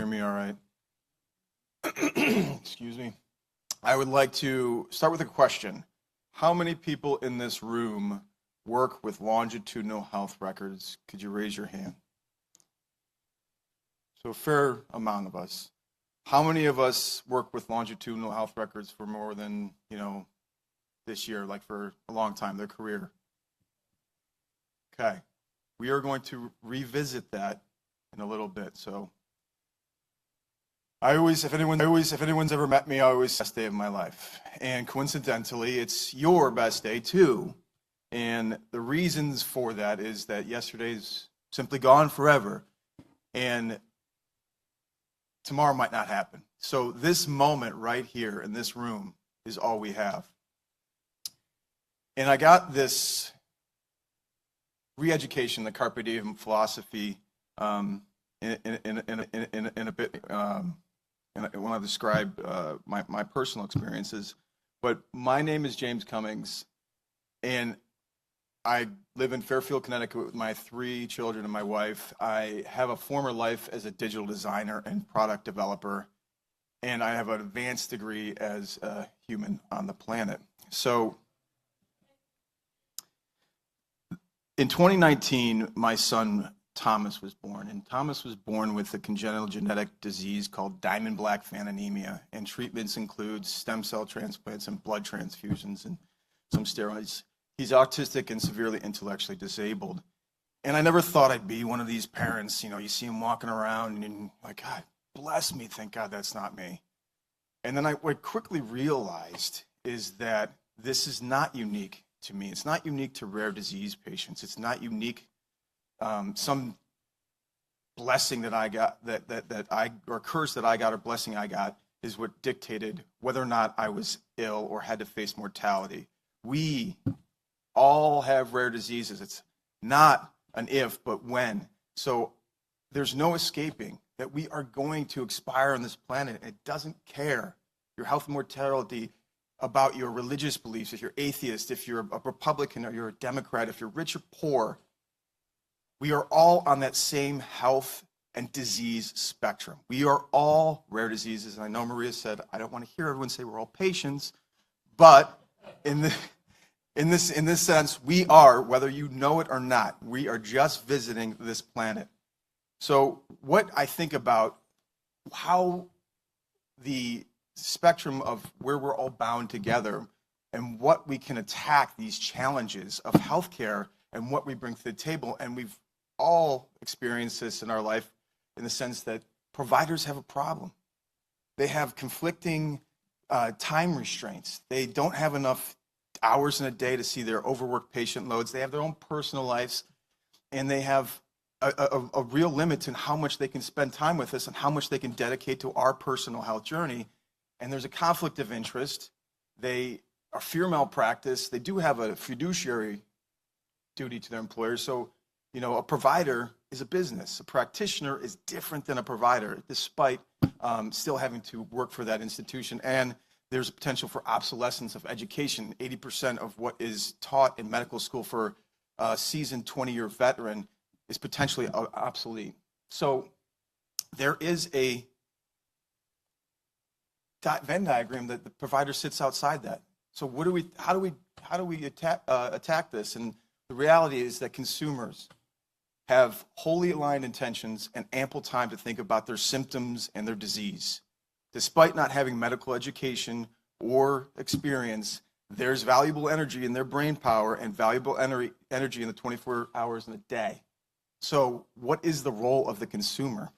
hear me all right? Excuse me. I would like to start with a question. How many people in this room work with longitudinal health records? Could you raise your hand? So a fair amount of us. How many of us work with longitudinal health records for more than, this year, like for a long time, their career? Okay. We are going to revisit that in a little bit. So if anyone's ever met me, I always say best day of my life. And coincidentally, it's your best day too. And the reasons for that is that yesterday's simply gone forever. And tomorrow might not happen. So this moment right here in this room is all we have. And I got this re-education, the Carpe Diem philosophy, in a bit when I describe my personal experiences. But my name is James Cummings, and I live in Fairfield, Connecticut with my 3 children and my wife. I have a former life as a digital designer and product developer, and I have an advanced degree as a human on the planet. So in 2019, my son Thomas was born, and Thomas was born with a congenital genetic disease called diamond black-fan anemia, and treatments include stem cell transplants and blood transfusions and some steroids. He's autistic and severely intellectually disabled. And I never thought I'd be one of these parents, you see him walking around and you're like, God bless me, thank God that's not me. And then what I quickly realized is that this is not unique to me. It's not unique to rare disease patients. It's not unique, some blessing that I got, or curse that I got, or blessing I got, is what dictated whether or not I was ill or had to face mortality. We all have rare diseases. It's not an if, but when. So there's no escaping that we are going to expire on this planet. It doesn't care your health and mortality about your religious beliefs, if you're atheist, if you're a Republican or you're a Democrat, if you're rich or poor. We are all on that same health and disease spectrum. We are all rare diseases. And I know Maria said, I don't want to hear everyone say we're all patients, but in this sense, we are, whether you know it or not, we are just visiting this planet. So what I think about how the spectrum of where we're all bound together and what we can attack these challenges of healthcare and what we bring to the table, and we've all experienced this in our life in the sense that providers have a problem. They have conflicting time restraints. They don't have enough hours in a day to see their overworked patient loads. They have their own personal lives, and they have a real limit in how much they can spend time with us and how much they can dedicate to our personal health journey. And there's a conflict of interest. They are fear malpractice. They do have a fiduciary duty to their employers. So, a provider is a business. A practitioner is different than a provider, despite still having to work for that institution. And there's a potential for obsolescence of education. 80% of what is taught in medical school for a seasoned 20-year veteran is potentially obsolete. So there is a Venn diagram that the provider sits outside that. So how do we attack this? And the reality is that consumers have wholly aligned intentions and ample time to think about their symptoms and their disease. Despite not having medical education or experience, there's valuable energy in their brain power and valuable energy in the 24 hours in a day. So what is the role of the consumer?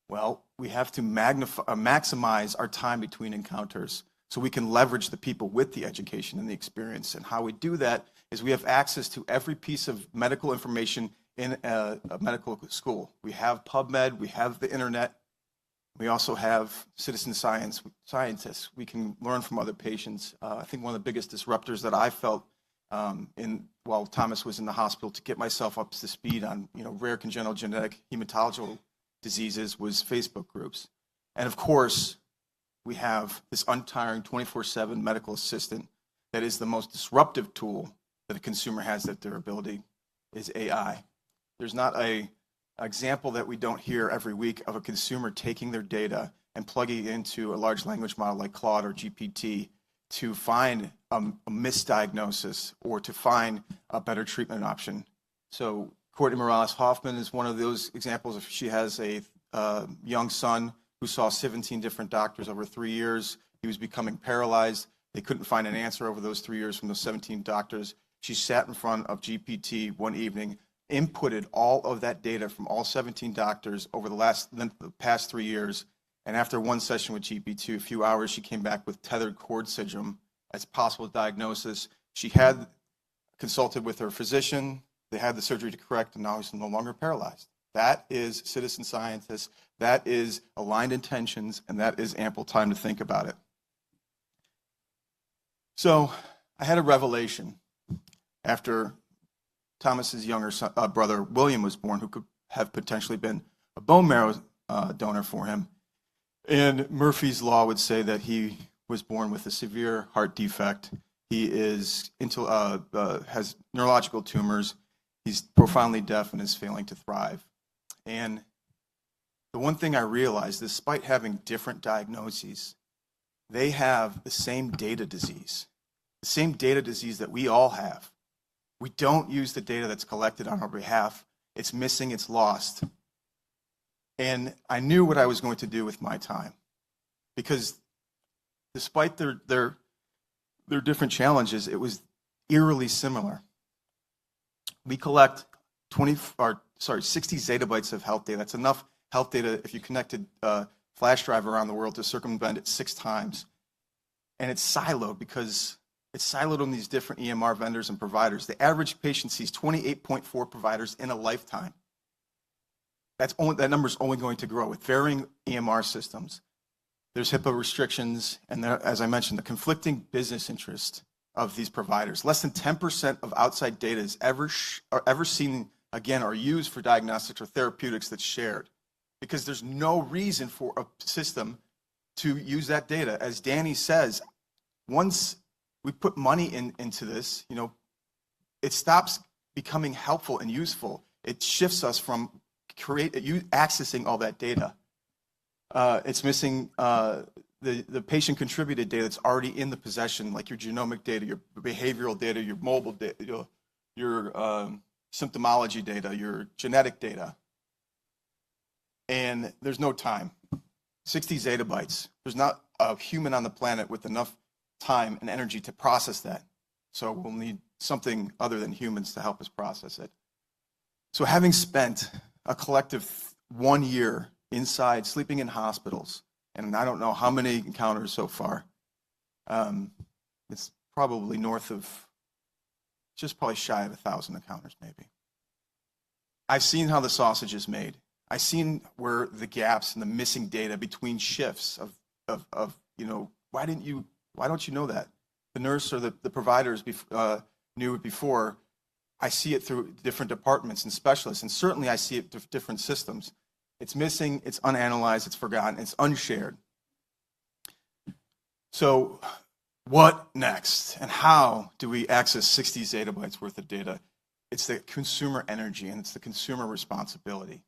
Well, we have to maximize our time between encounters so we can leverage the people with the education and the experience. And how we do that is we have access to every piece of medical information in a medical school. We have PubMed, we have the internet, we also have citizen scientists. We can learn from other patients. I think one of the biggest disruptors that I felt while Thomas was in the hospital to get myself up to speed on rare congenital genetic hematological diseases was Facebook groups. And of course, we have this untiring 24/7 medical assistant that is the most disruptive tool that a consumer has at their ability is AI. There's not a example that we don't hear every week of a consumer taking their data and plugging it into a large language model like Claude or GPT to find a misdiagnosis or to find a better treatment option. So Courtney Morales Hoffman is one of those examples. She has a young son who saw 17 different doctors over 3 years. He was becoming paralyzed. They couldn't find an answer over those 3 years from those 17 doctors. She sat in front of GPT one evening, inputted all of that data from all 17 doctors over the past 3 years, and after one session with GPT, a few hours, she came back with tethered cord syndrome as possible diagnosis. She had consulted with her physician. They had the surgery to correct, and now he's no longer paralyzed. That is citizen scientists. That is aligned intentions, and that is ample time to think about it. So I had a revelation after Thomas's younger son, brother William was born, who could have potentially been a bone marrow donor for him. And Murphy's Law would say that he was born with a severe heart defect. He is has neurological tumors. He's profoundly deaf and is failing to thrive. And the one thing I realized, despite having different diagnoses, they have the same data disease that we all have. We don't use the data that's collected on our behalf. It's missing, it's lost. And I knew what I was going to do with my time, because despite their different challenges, it was eerily similar. We collect 60 zettabytes of health data. That's enough health data if you connected a flash drive around the world to circumvent it 6 times. And it's siloed because it's siloed on these different EMR vendors and providers. The average patient sees 28.4 providers in a lifetime. That number is only going to grow with varying EMR systems. There's HIPAA restrictions, and there, as I mentioned, the conflicting business interest of these providers. Less than 10% of outside data is ever seen again or used for diagnostics or therapeutics that's shared, because there's no reason for a system to use that data. As Danny says, once we put money into this, it stops becoming helpful and useful. It shifts us from accessing all that data. It's missing the patient-contributed data that's already in the possession, like your genomic data, your behavioral data, your mobile data, your symptomology data, your genetic data. And there's no time. 60 zettabytes. There's not a human on the planet with enough time and energy to process that. So we'll need something other than humans to help us process it. So having spent a collective 1 year inside, sleeping in hospitals, and I don't know how many encounters so far, it's probably probably shy of 1,000 encounters maybe. I've seen how the sausage is made. I've seen where the gaps and the missing data between shifts of why don't you know that? The nurse or the providers knew it before. I see it through different departments and specialists, and certainly I see it through different systems. It's missing, it's unanalyzed, it's forgotten, it's unshared. So what next? And how do we access 60 zettabytes worth of data? It's the consumer energy and it's the consumer responsibility.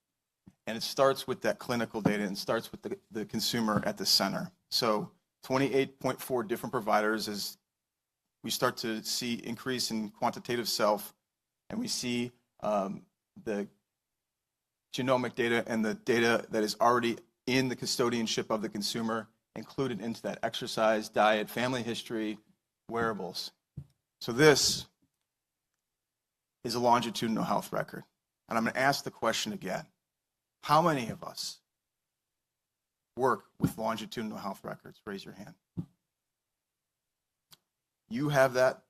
And it starts with that clinical data and starts with the consumer at the center. So 28.4 different providers as we start to see increase in quantitative self, and we see the genomic data and the data that is already in the custodianship of the consumer included into that: exercise, diet, family history, wearables. So this is a longitudinal health record. And I'm going to ask the question again. How many of us work with longitudinal health records? Raise your hand. You have that?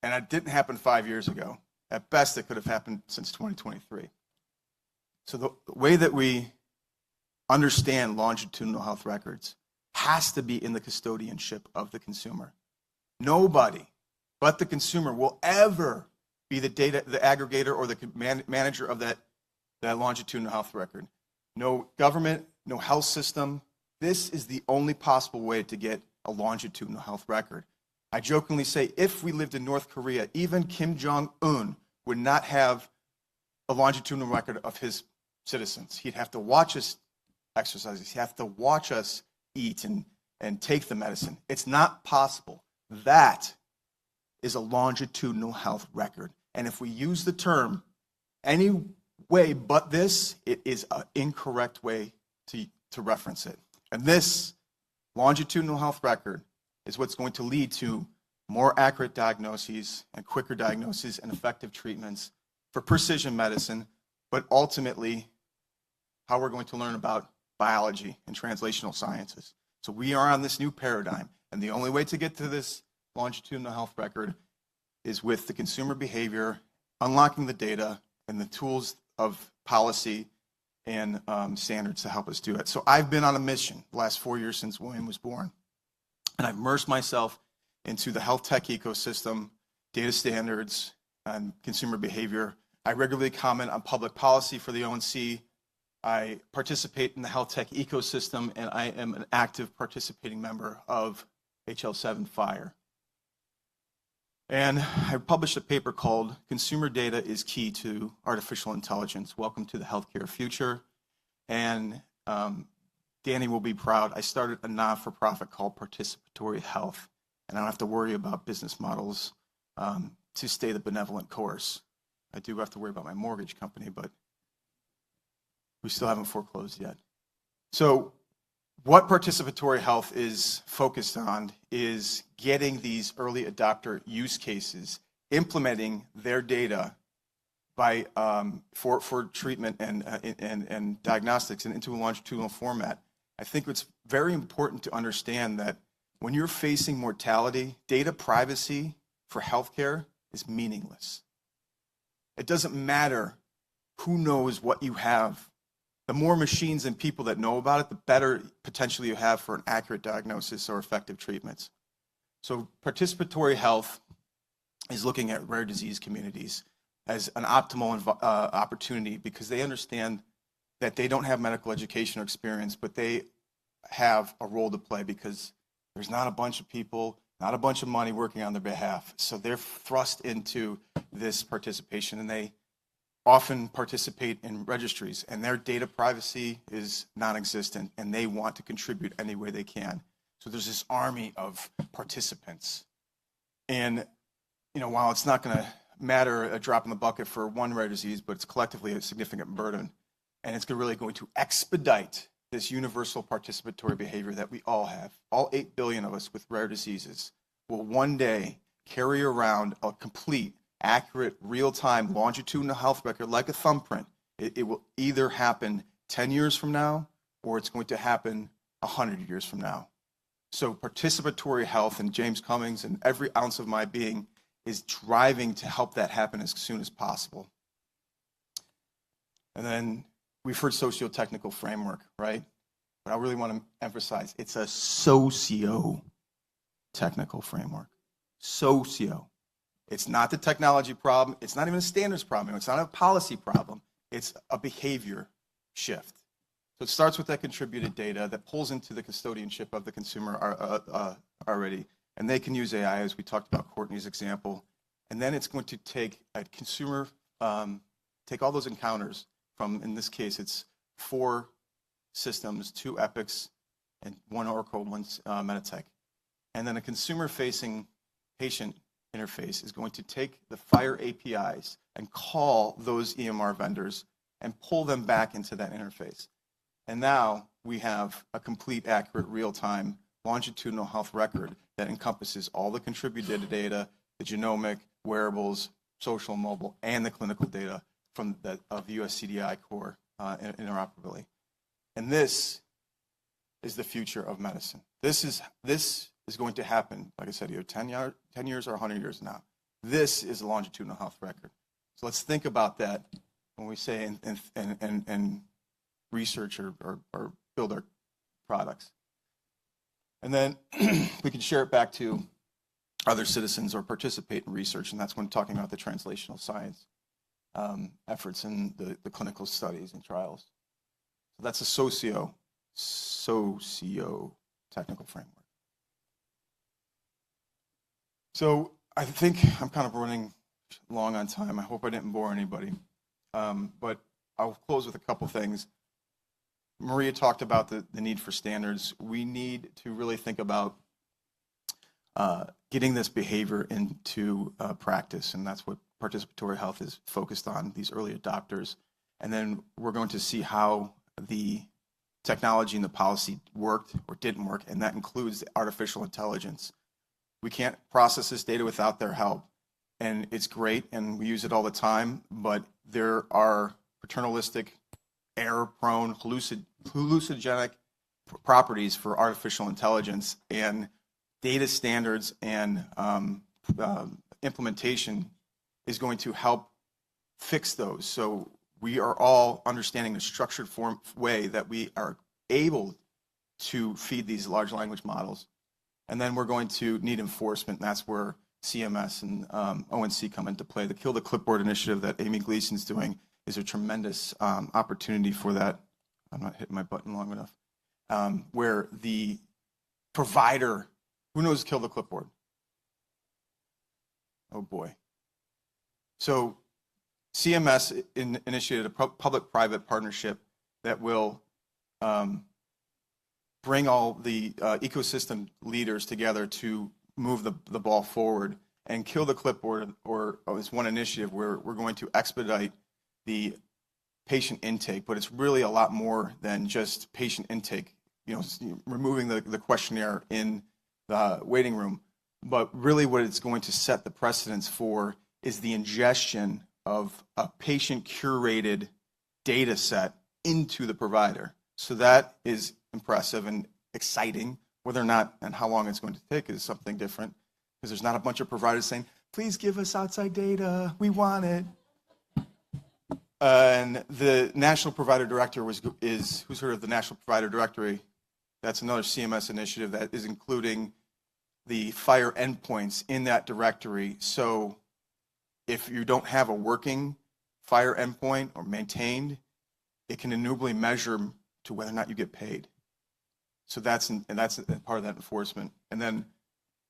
And it didn't happen 5 years ago. At best, it could have happened since 2023. So the way that we understand longitudinal health records has to be in the custodianship of the consumer. Nobody but the consumer will ever be the aggregator or the manager of that longitudinal health record. No government, no health system. This is the only possible way to get a longitudinal health record. I jokingly say, if we lived in North Korea, even Kim Jong-un would not have a longitudinal record of his citizens. He'd have to watch us exercise. He'd have to watch us eat and take the medicine. It's not possible. That is a longitudinal health record. And if we use the term any way but this, it is an incorrect way to reference it. And this longitudinal health record is what's going to lead to more accurate diagnoses and quicker diagnoses and effective treatments for precision medicine, but ultimately how we're going to learn about biology and translational sciences. So we are on this new paradigm, and the only way to get to this longitudinal health record is with the consumer behavior, unlocking the data, and the tools of policy and standards to help us do it. So I've been on a mission the last 4 years since William was born, and I've immersed myself into the health tech ecosystem, data standards, and consumer behavior. I regularly comment on public policy for the ONC. I participate in the health tech ecosystem, and I am an active participating member of HL7 FIRE. And I published a paper called Consumer Data is Key to Artificial Intelligence. Welcome to the Healthcare Future. And Danny will be proud. I started a not-for-profit called Participatory Health, and I don't have to worry about business models to stay the benevolent course. I do have to worry about my mortgage company, but we still haven't foreclosed yet. So what participatory health is focused on is getting these early adopter use cases, implementing their data by for treatment and diagnostics and into a longitudinal format. I think it's very important to understand that when you're facing mortality, data privacy for healthcare is meaningless. It doesn't matter who knows what you have. The more machines and people that know about it, the better potential you have for an accurate diagnosis or effective treatments. So participatory health is looking at rare disease communities as an optimal opportunity because they understand that they don't have medical education or experience, but they have a role to play because there's not a bunch of people, not a bunch of money working on their behalf. So they're thrust into this participation, and they often participate in registries, and their data privacy is non-existent, and they want to contribute any way they can. So there's this army of participants. And while it's not going to matter a drop in the bucket for one rare disease, but it's collectively a significant burden, and it's really going to expedite this universal participatory behavior that we all have. All 8 billion of us with rare diseases will one day carry around a complete, accurate, real-time, longitudinal health record like a thumbprint. It will either happen 10 years from now or it's going to happen 100 years from now. So participatory health, and James Cummings and every ounce of my being is driving to help that happen as soon as possible. And then we've heard socio-technical framework, right? But I really want to emphasize it's a socio-technical framework. Socio. It's not the technology problem. It's not even a standards problem. It's not a policy problem. It's a behavior shift. So it starts with that contributed data that pulls into the custodianship of the consumer already. And they can use AI, as we talked about Courtney's example. And then it's going to take a consumer, take all those encounters from, in this case, it's 4 systems, 2 Epics, and 1 Oracle, 1 Meditech. And then a consumer-facing patient interface is going to take the FHIR APIs and call those EMR vendors and pull them back into that interface. And now we have a complete, accurate, real-time, longitudinal health record that encompasses all the contributed data, the genomic, wearables, social, mobile, and the clinical data from the US CDI core interoperability. And this is the future of medicine. This is going to happen, like I said, either 10 years or 100 years now. This is a longitudinal health record. So let's think about that when we say and research or build our products. And then we can share it back to other citizens or participate in research, and that's when talking about the translational science efforts in the clinical studies and trials. So that's a socio-technical framework. So I think I'm kind of running long on time. I hope I didn't bore anybody. But I'll close with a couple things. Maria talked about the need for standards. We need to really think about getting this behavior into practice, and that's what participatory health is focused on, these early adopters. And then we're going to see how the technology and the policy worked or didn't work, and that includes artificial intelligence. We can't process this data without their help, and it's great, and we use it all the time, but there are paternalistic, error-prone, hallucinogenic properties for artificial intelligence, and data standards and implementation is going to help fix those. So we are all understanding the structured way that we are able to feed these large language models. And then we're going to need enforcement, and that's where CMS and ONC come into play. The Kill the Clipboard initiative that Amy Gleason's doing is a tremendous opportunity for that. I'm not hitting my button long enough. Where the provider, who knows Kill the Clipboard? Oh boy. So CMS initiated a public-private partnership that will bring all the ecosystem leaders together to move the ball forward. And Kill the Clipboard is one initiative where we're going to expedite the patient intake, but it's really a lot more than just patient intake, removing the questionnaire in the waiting room. But really what it's going to set the precedence for is the ingestion of a patient-curated data set into the provider. So that is impressive and exciting. Whether or not and how long it's going to take is something different, because there's not a bunch of providers saying, please give us outside data, we want it. And the National Provider Director who's heard of the National Provider Directory? That's another CMS initiative that is including the FHIR endpoints in that directory. So if you don't have a working FHIR endpoint or maintained, it can innumerably measure to whether or not you get paid. So that's part of that enforcement. And then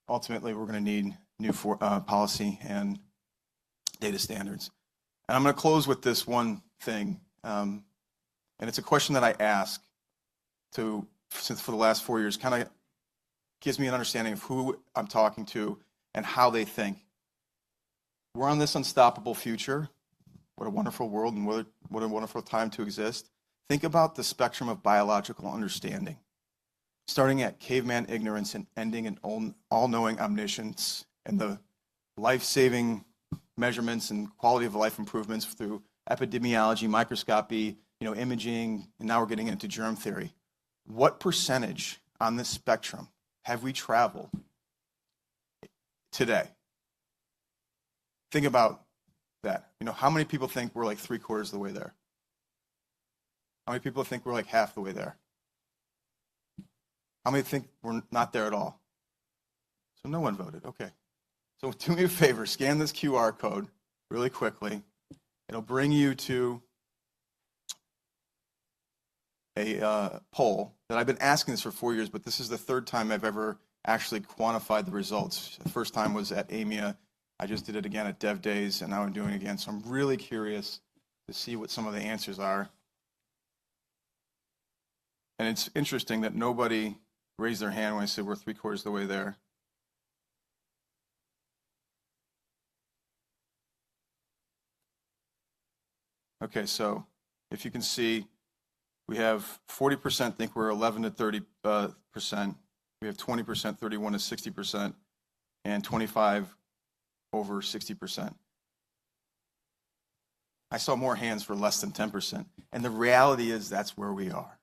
ultimately we're going to need new policy and data standards. And I'm going to close with this one thing, and it's a question that I ask for the last 4 years. Kind of gives me an understanding of who I'm talking to and how they think. We're on this unstoppable future. What a wonderful world, and what a wonderful time to exist. Think about the spectrum of biological understanding, starting at caveman ignorance and ending in all-knowing omniscience, and the life-saving measurements and quality of life improvements through epidemiology, microscopy, imaging, and now we're getting into germ theory. What percentage on this spectrum have we traveled today? Think about that. How many people think we're like 3/4 of the way there? How many people think we're like half the way there? How many think we're not there at all? So no one voted. Okay. So do me a favor, scan this QR code really quickly. It'll bring you to a poll that I've been asking this for 4 years, but this is the third time I've ever actually quantified the results. The first time was at AMIA. I just did it again at Dev Days, and now I'm doing it again. So I'm really curious to see what some of the answers are. And it's interesting that nobody raised their hand when I said we're 3/4 of the way there. Okay, so if you can see, we have 40% think we're 11 to 30%. We have 20%, 31 to 60%, and 25 over 60%. I saw more hands for less than 10%. And the reality is that's where we are.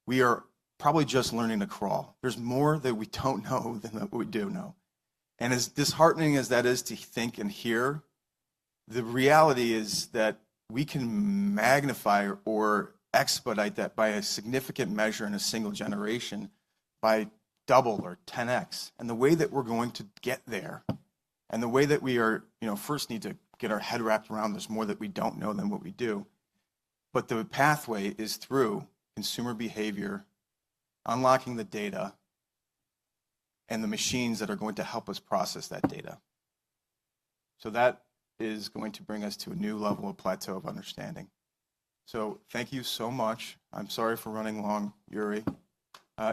We are probably just learning to crawl. There's more that we don't know than that we do know. And as disheartening as that is to think and hear, the reality is that we can magnify or expedite that by a significant measure in a single generation by double or 10x. And the way that we're going to get there, and the way that we are, first need to get our head wrapped around there's more that we don't know than what we do. But the pathway is through consumer behavior, unlocking the data, and the machines that are going to help us process that data. So that is going to bring us to a new level of plateau of understanding. So thank you so much. I'm sorry for running long, Yuri.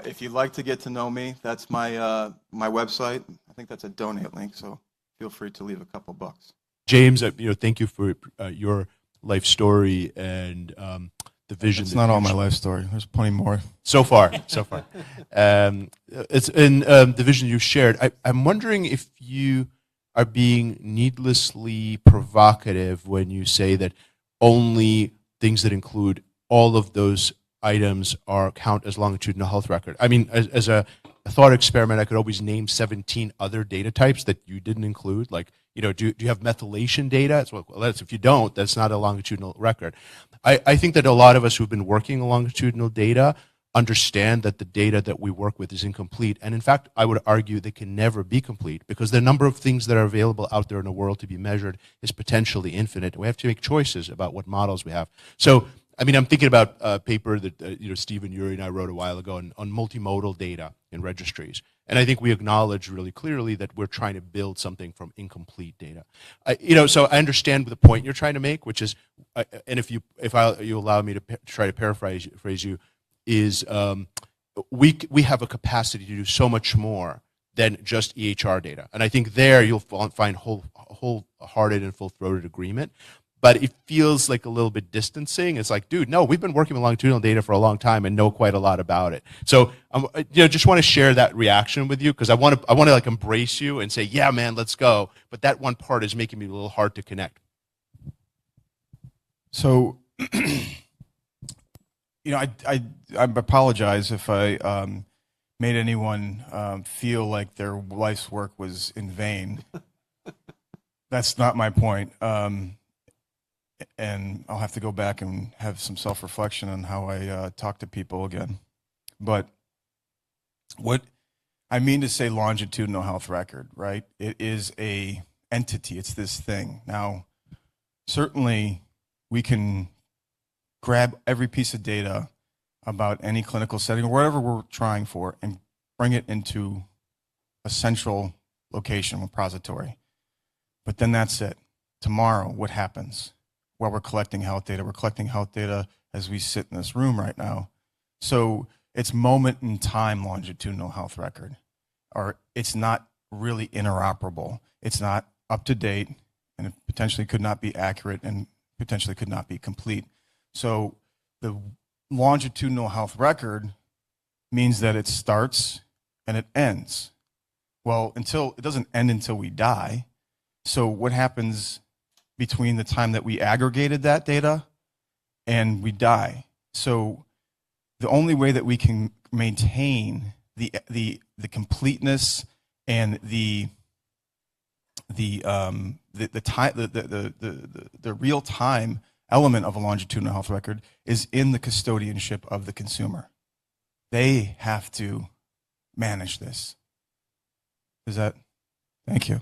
If you'd like to get to know me, that's my my website. I think that's a donate link, so feel free to leave a couple bucks. James, thank you for your life story and the vision. It's not all my life story. There's plenty more. So far. It's in the vision you shared. I'm wondering if you are being needlessly provocative when you say that only things that include all of those items count as longitudinal health record. I mean, as a thought experiment, I could always name 17 other data types that you didn't include. Like, do you have methylation data? Well, if you don't, that's not a longitudinal record. I think that a lot of us who've been working on longitudinal data understand that the data that we work with is incomplete. And in fact, I would argue they can never be complete because the number of things that are available out there in the world to be measured is potentially infinite. We have to make choices about what models we have. So, I mean, I'm thinking about a paper that Stephen, Yuri, and I wrote a while ago on multimodal data in registries. And I think we acknowledge really clearly that we're trying to build something from incomplete data. So I understand the point you're trying to make, which is, and if you allow me to try to paraphrase you, is we have a capacity to do so much more than just EHR data. And I think there you'll find wholehearted and full-throated agreement. But it feels like a little bit distancing. It's like, dude, no, we've been working with longitudinal data for a long time and know quite a lot about it. So, just want to share that reaction with you because I want to like embrace you and say, yeah, man, let's go. But that one part is making me a little hard to connect. So, I apologize if I made anyone feel like their life's work was in vain. That's not my point. And I'll have to go back and have some self-reflection on how I talk to people again. But what I mean to say longitudinal health record, right? It is a entity. It's this thing. Now, certainly we can grab every piece of data about any clinical setting or whatever we're trying for and bring it into a central location, repository. But then that's it. Tomorrow, what happens? Well, we're collecting health data. We're collecting health data as we sit in this room right now. So it's moment in time longitudinal health record, or it's not really interoperable. It's not up to date, and it potentially could not be accurate and potentially could not be complete. So the longitudinal health record means that it starts and it ends. Well, it doesn't end until we die. So what happens between the time that we aggregated that data and we die? So the only way that we can maintain the completeness and the real time element of a longitudinal health record is in the custodianship of the consumer. They have to manage this. Thank you.